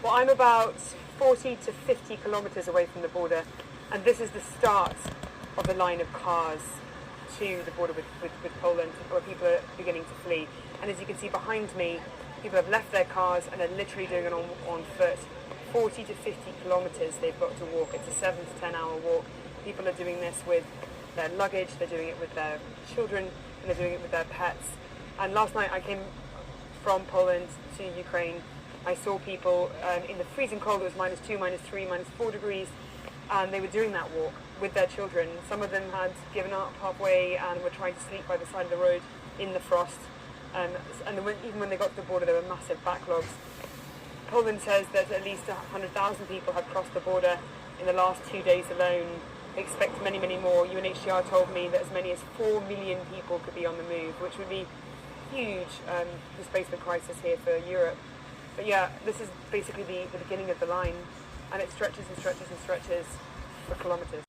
Well, I'm about 40 to 50 kilometres away from the border, and this is the start of the line of cars to the border with Poland, where people are beginning to flee. And as you can see behind me, people have left their cars and are literally doing it on foot. 40 to 50 kilometres they've got to walk. It's a 7 to 10 hour walk. People are doing this with their luggage, they're doing it with their children, and they're doing it with their pets. And last night I came from Poland to Ukraine. I saw people in the freezing cold. It was -2, -3, -4 degrees, and they were doing that walk with their children. Some of them had given up halfway and were trying to sleep by the side of the road in the frost. And even when they got to the border, there were massive backlogs. Poland says that at least 100,000 people have crossed the border in the last 2 days alone. They expect many, many more. UNHCR told me that as many as 4 million people could be on the move, which would be huge displacement crisis here for Europe. But yeah, this is basically the beginning of the line, and it stretches and stretches and stretches for kilometers.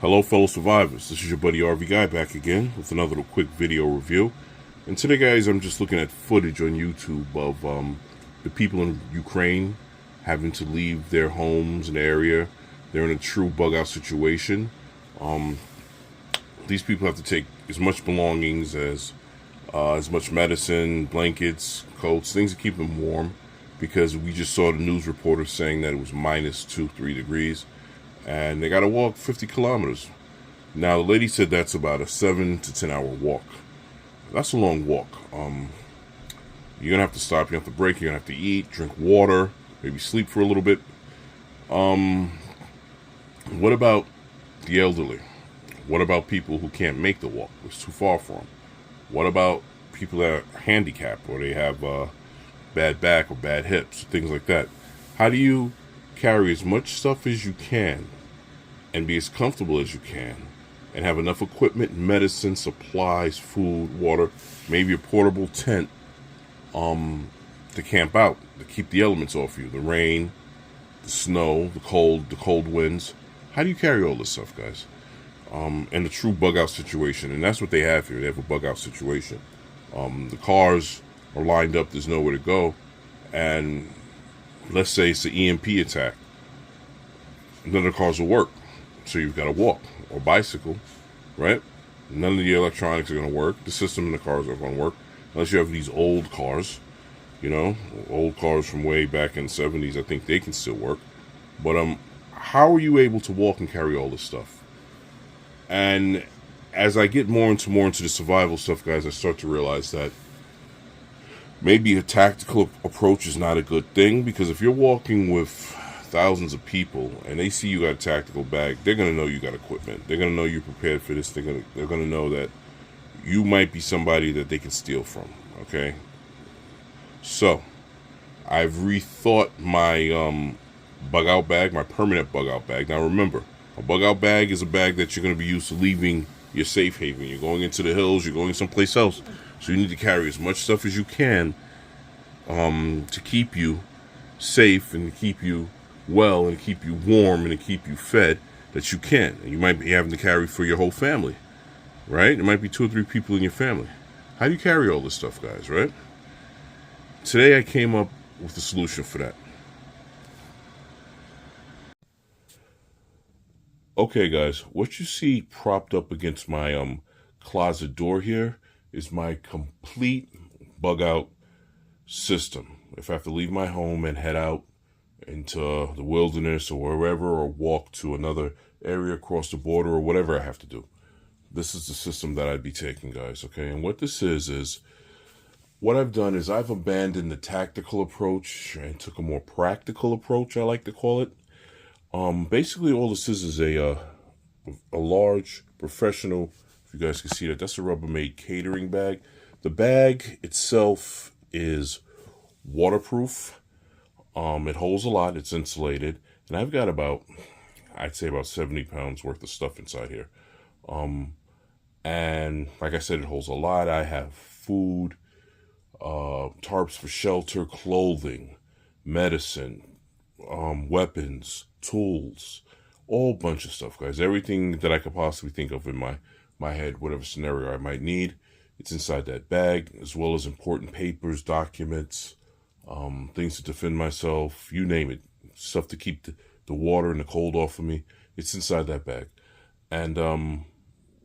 Hello, fellow survivors. This is your buddy RV Guy back again with another little quick video review. And today, guys, I'm just looking at footage on YouTube of the people in Ukraine having to leave their homes and area. They're in a true bug-out situation. These people have to take as much belongings as much medicine, blankets, coats, things to keep them warm, because we just saw the news reporter saying that it was -2, 3 degrees, and they got to walk 50 kilometers. Now, the lady said that's about a 7 to 10 hour walk. That's a long walk. You're going to have to stop, you have to break, you're going to have to eat, drink water, maybe sleep for a little bit. What about the elderly? What about people who can't make the walk? It's too far for them. What about people that are handicapped, or they have bad back or bad hips, things like that? How do you carry as much stuff as you can and be as comfortable as you can and have enough equipment, medicine, supplies, food, water, maybe a portable tent to camp out, to keep the elements off you, the rain, the snow, the cold winds? How do you carry all this stuff, guys? And the true bug-out situation, and that's what they have here. They have a bug-out situation. The cars are lined up, there's nowhere to go, and let's say it's an EMP attack. None of the cars will work, so you've got to walk or bicycle, right? None of the electronics are going to work. The system in the cars aren't going to work unless you have these old cars, old cars from way back in the 70s. I think they can still work, but how are you able to walk and carry all this stuff? And as I get more into the survival stuff, guys, I start to realize that maybe a tactical approach is not a good thing, because if you're walking with thousands of people and they see you got a tactical bag, they're going to know you got equipment. They're going to know you're prepared for this. They're going to know that you might be somebody that they can steal from, okay? So, I've rethought my bug-out bag, my permanent bug-out bag. Now remember, a bug-out bag is a bag that you're going to be used to leaving your safe haven. You're going into the hills, you're going someplace else. So you need to carry as much stuff as you can to keep you safe and to keep you well and to keep you warm and to keep you fed that you can. And you might be having to carry for your whole family, right? There might be 2 or 3 people in your family. How do you carry all this stuff, guys, right? Today I came up with a solution for that. Okay, guys, what you see propped up against my closet door here is my complete bug-out system. If I have to leave my home and head out into the wilderness or wherever, or walk to another area across the border or whatever I have to do, this is the system that I'd be taking, guys, okay? And what this is what I've done is I've abandoned the tactical approach and took a more practical approach, I like to call it. Basically, all this is a large professional, if you guys can see that, that's a Rubbermaid catering bag. The bag itself is waterproof. It holds a lot. It's insulated. And I've got I'd say about 70 pounds worth of stuff inside here. And like I said, it holds a lot. I have food, tarps for shelter, clothing, medicine, weapons, tools, all bunch of stuff, guys. Everything that I could possibly think of in my head, whatever scenario I might need, it's inside that bag, as well as important papers, documents, things to defend myself, you name it, stuff to keep the water and the cold off of me. It's inside that bag. And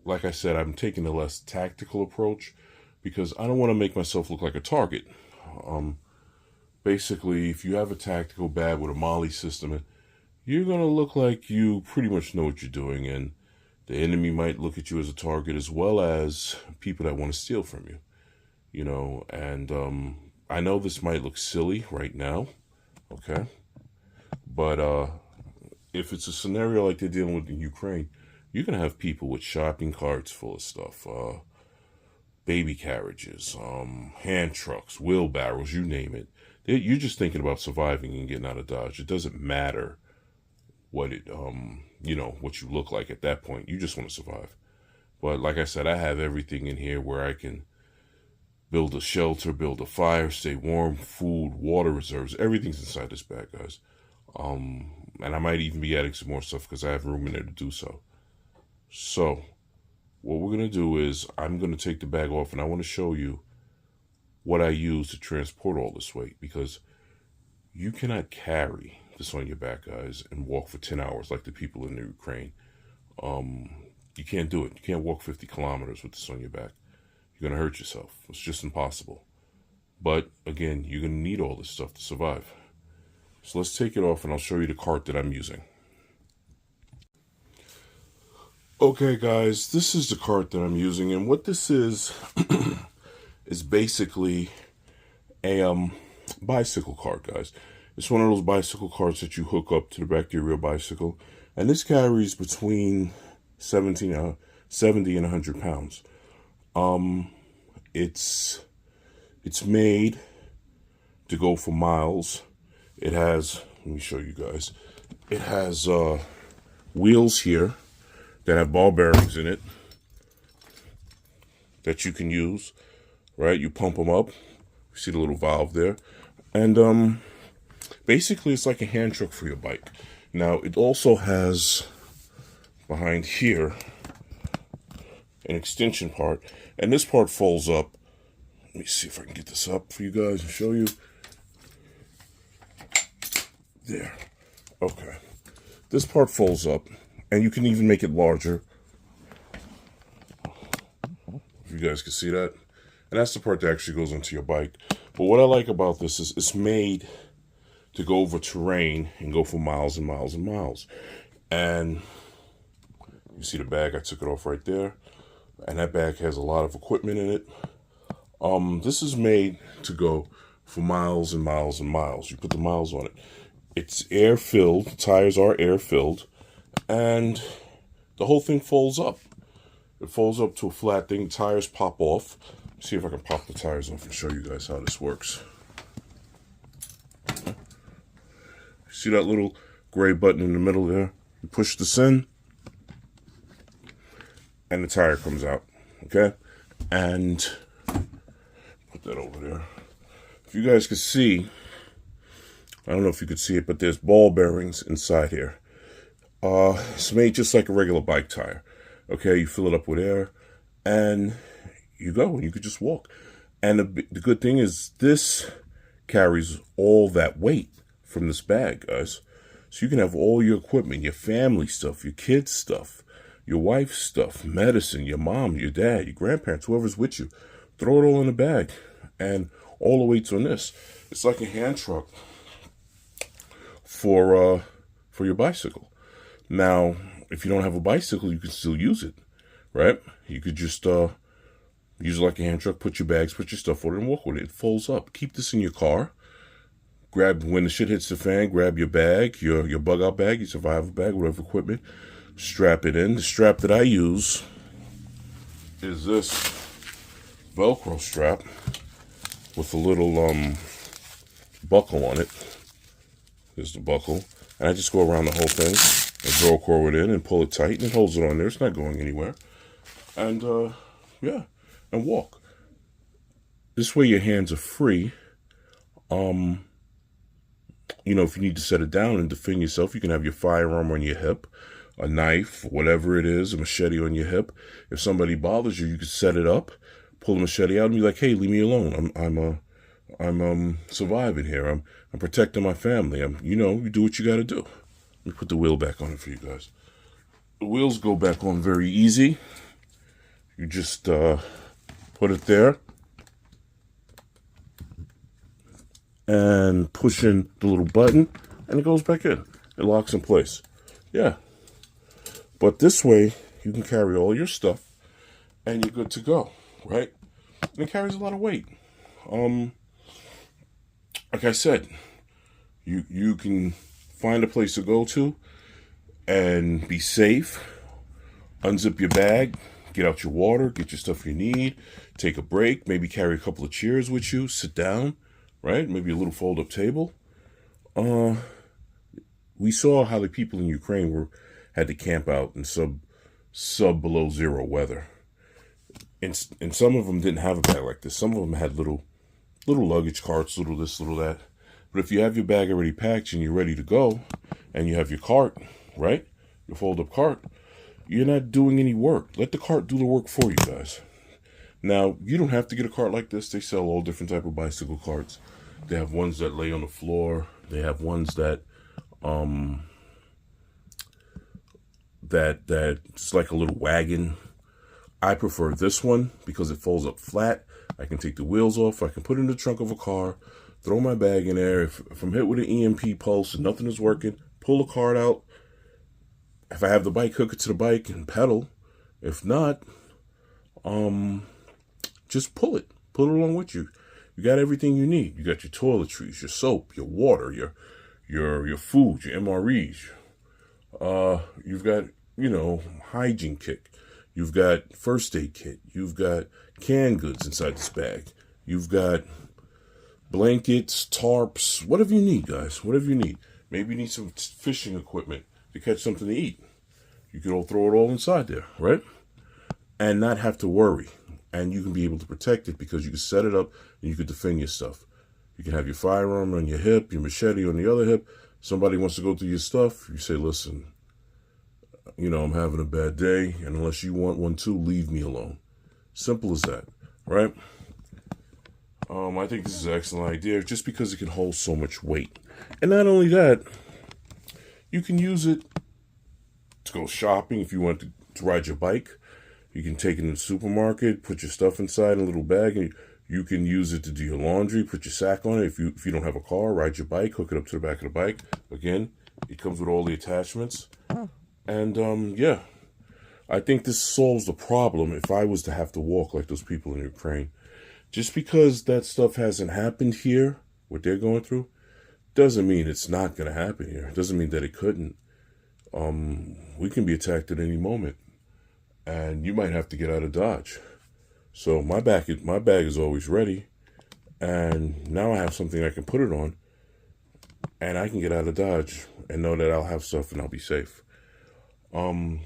like I said, I'm taking a less tactical approach because I don't want to make myself look like a target. Basically, if you have a tactical bag with a Molly system, you're going to look like you pretty much know what you're doing, and the enemy might look at you as a target as well as people that want to steal from you, you know. And I know this might look silly right now, okay? But if it's a scenario like they're dealing with in Ukraine, you're going to have people with shopping carts full of stuff, baby carriages, hand trucks, wheelbarrows, you name it. You're just thinking about surviving and getting out of Dodge. It doesn't matter what what you look like at that point. You just want to survive. But like I said, I have everything in here where I can build a shelter, build a fire, stay warm, food, water reserves. Everything's inside this bag, guys. And I might even be adding some more stuff because I have room in there to do so. So what we're going to do is I'm going to take the bag off and I want to show you what I use to transport all this weight, because you cannot carry this on your back, guys, and walk for 10 hours like the people in the Ukraine. You can't do it. You can't walk 50 kilometers with this on your back. You're going to hurt yourself. It's just impossible. But again, you're going to need all this stuff to survive. So let's take it off and I'll show you the cart that I'm using. Okay, guys, this is the cart that I'm using, and what this is basically a bicycle cart, guys. It's one of those bicycle carts that you hook up to the back of your real bicycle, and this carries between 70 and 100 pounds. It's made to go for miles. It has, let me show you guys. It has wheels here that have ball bearings in it that you can use, right? You pump them up. You see the little valve there. And basically it's like a hand truck for your bike. Now it also has behind here an extension part, and this part folds up. Let me see if I can get this up for you guys and show you. There. Okay. This part folds up, and you can even make it larger. If you guys can see that. And that's the part that actually goes onto your bike. But what I like about this is it's made to go over terrain and go for miles and miles and miles. And you see the bag, I took it off right there. And that bag has a lot of equipment in it. This is made to go for miles and miles and miles. You put the miles on it. It's air filled, the tires are air filled, and the whole thing folds up. It folds up to a flat thing, the tires pop off. Let's see if I can pop the tires off and show you guys how this works. See that little gray button in the middle there? You push this in, and the tire comes out, okay? And put that over there. If you guys can see, I don't know if you could see it, but there's ball bearings inside here. It's made just like a regular bike tire. Okay, you fill it up with air, and you go, and you could just walk. And the good thing is this carries all that weight from this bag, guys. So you can have all your equipment, your family stuff, your kids' stuff, your wife's stuff, medicine, your mom, your dad, your grandparents, whoever's with you. Throw it all in the bag, and all the weight's on this. It's like a hand truck for your bicycle. Now, if you don't have a bicycle, you can still use it, right? You could just use it like a hand truck, put your bags, put your stuff on it, and walk with it. It folds up. Keep this in your car. Grab, when the shit hits the fan, grab your bag, your bug out bag, your survival bag, whatever equipment, strap it in. The strap that I use is this Velcro strap with a little buckle on it. Here's the buckle. And I just go around the whole thing and Velcro it in and pull it tight, and it holds it on there. It's not going anywhere. And, yeah, and walk. This way your hands are free. You know, if you need to set it down and defend yourself, you can have your firearm on your hip, a knife, whatever it is, a machete on your hip. If somebody bothers you, you can set it up, pull the machete out and be like, hey, leave me alone. I'm surviving here. I'm protecting my family. You do what you got to do. Let me put the wheel back on for you guys. The wheels go back on very easy. You just put it there and push in the little button, and it goes back in. It locks in place. Yeah. But this way, you can carry all your stuff, and you're good to go, right? And it carries a lot of weight. Like I said, you can find a place to go to and be safe. Unzip your bag, get out your water, get your stuff you need, take a break, maybe carry a couple of chairs with you, sit down, right? Maybe a little fold-up table. We saw how the people in Ukraine had to camp out in sub below zero weather. And some of them didn't have a bag like this. Some of them had little luggage carts, little this, little that. But if you have your bag already packed and you're ready to go, and you have your cart, right? Your fold-up cart, you're not doing any work. Let the cart do the work for you guys. Now, you don't have to get a cart like this. They sell all different type of bicycle carts. They have ones that lay on the floor. They have ones that that's like a little wagon. I prefer this one because it folds up flat. I can take the wheels off. I can put it in the trunk of a car, throw my bag in there. If I'm hit with an EMP pulse and nothing is working, pull the cart out. If I have the bike, hook it to the bike and pedal. If not, just pull it. Pull it along with you. You got everything you need. You got your toiletries, your soap, your water, your food, your MREs. You've got, hygiene kit. You've got first aid kit. You've got canned goods inside this bag. You've got blankets, tarps, whatever you need, guys. Whatever you need. Maybe you need some fishing equipment to catch something to eat. You can all throw it all inside there, right? And not have to worry. And you can be able to protect it because you can set it up and you can defend your stuff. You can have your firearm on your hip, your machete on the other hip. Somebody wants to go through your stuff. You say, listen, I'm having a bad day, and unless you want one too, leave me alone. Simple as that, right? I think this is an excellent idea just because it can hold so much weight. And not only that, you can use it to go shopping if you want to ride your bike. You can take it in the supermarket, put your stuff inside in a little bag, and you can use it to do your laundry, put your sack on it. If you don't have a car, ride your bike, hook it up to the back of the bike. Again, it comes with all the attachments. And, I think this solves the problem if I was to have to walk like those people in Ukraine. Just because that stuff hasn't happened here, what they're going through, doesn't mean it's not going to happen here. It doesn't mean that it couldn't. We can be attacked at any moment. And you might have to get out of Dodge. So my bag is always ready. And now I have something I can put it on. And I can get out of Dodge and know that I'll have stuff and I'll be safe. The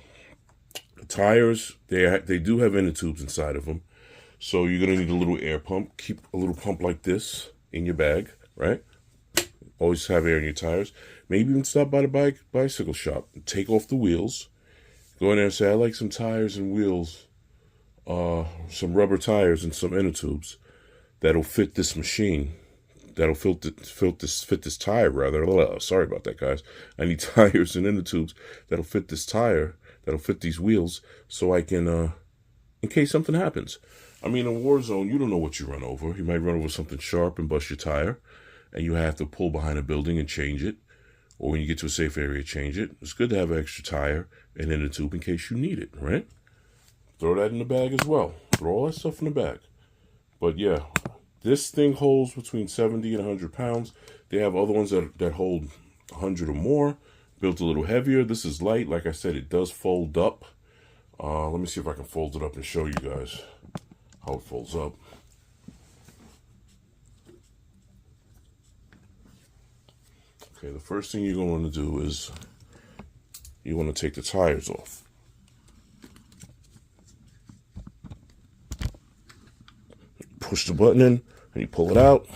tires, they do have inner tubes inside of them. So you're going to need a little air pump. Keep a little pump like this in your bag, right? Always have air in your tires. Maybe even stop by the bicycle shop. Take off the wheels. Go in there and say, I like some tires and wheels. Some rubber tires and some inner tubes that'll fit this machine. That'll fit this tire, rather. Sorry about that, guys. I need tires and inner tubes that'll fit this tire, that'll fit these wheels, so I can, in case something happens. I mean, in a war zone, you don't know what you run over. You might run over something sharp and bust your tire, and you have to pull behind a building and change it. Or when you get to a safe area, change it. It's good to have an extra tire and inner tube in case you need it, right? Throw that in the bag as well. Throw all that stuff in the bag. But yeah, this thing holds between 70 and 100 pounds. They have other ones that hold 100 or more, built a little heavier. This is light. Like I said, it does fold up. Let me see if I can fold it up and show you guys how it folds up. Okay, the first thing you're going to want to do is you want to take the tires off. Push the button in and you pull it out.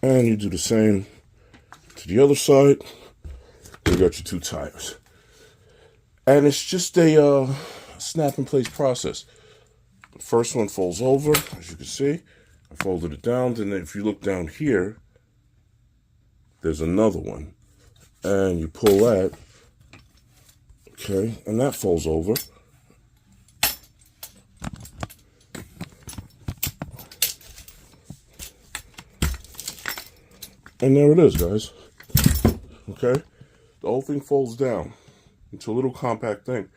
And you do the same to the other side. You got your two tires. And it's just a snap and place process. The first one folds over, as you can see. I folded it down, and then if you look down here, there's another one. And you pull that, okay, and that folds over. And there it is, guys. Okay? The whole thing folds down into a little compact thing.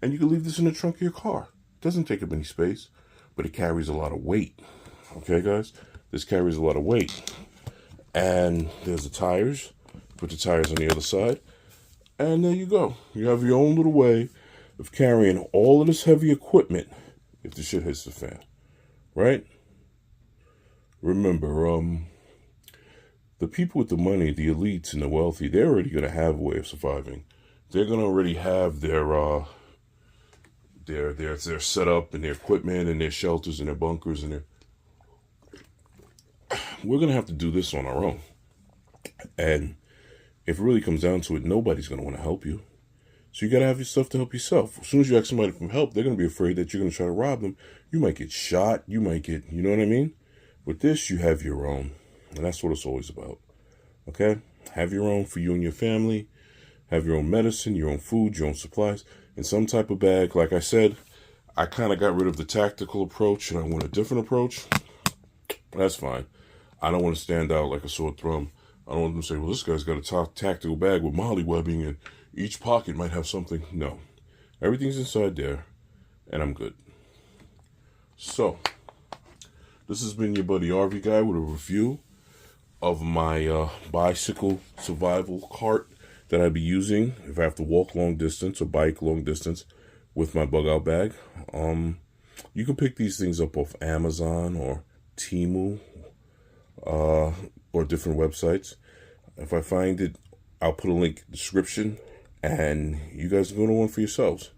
And you can leave this in the trunk of your car. It doesn't take up any space, but it carries a lot of weight. Okay, guys? This carries a lot of weight. And there's the tires. Put the tires on the other side. And there you go. You have your own little way of carrying all of this heavy equipment if the shit hits the fan. Right? Remember, the people with the money, the elites and the wealthy, they're already going to have a way of surviving. They're going to already have their setup and their equipment and their shelters and their bunkers and their... We're going to have to do this on our own. And if it really comes down to it, nobody's going to want to help you. So you got to have your stuff to help yourself. As soon as you ask somebody for help, they're going to be afraid that you're going to try to rob them. You might get shot. You might get, you know what I mean? With this, you have your own. And that's what it's always about. Okay? Have your own for you and your family. Have your own medicine, your own food, your own supplies, in some type of bag. Like I said, I kind of got rid of the tactical approach and I went a different approach. That's fine. I don't want to stand out like a sore thumb. I don't want them to say, well, this guy's got a tactical bag with mollywebbing and each pocket might have something. No. Everything's inside there and I'm good. So, this has been your buddy RV Guy with a review of my bicycle survival cart that I'd be using if I have to walk long distance or bike long distance with my bug out bag. You can pick these things up off Amazon or Temu or different websites. If I find it, I'll put a link in the description and you guys can go to one for yourselves.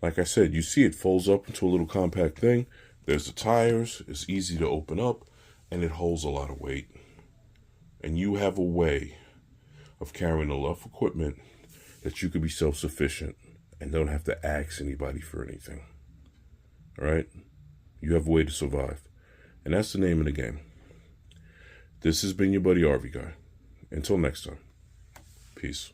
Like I said, you see it folds up into a little compact thing. There's the tires. It's easy to open up and it holds a lot of weight. And you have a way of carrying enough equipment that you could be self-sufficient and don't have to ask anybody for anything. All right? You have a way to survive. And that's the name of the game. This has been your buddy RV Guy. Until next time. Peace.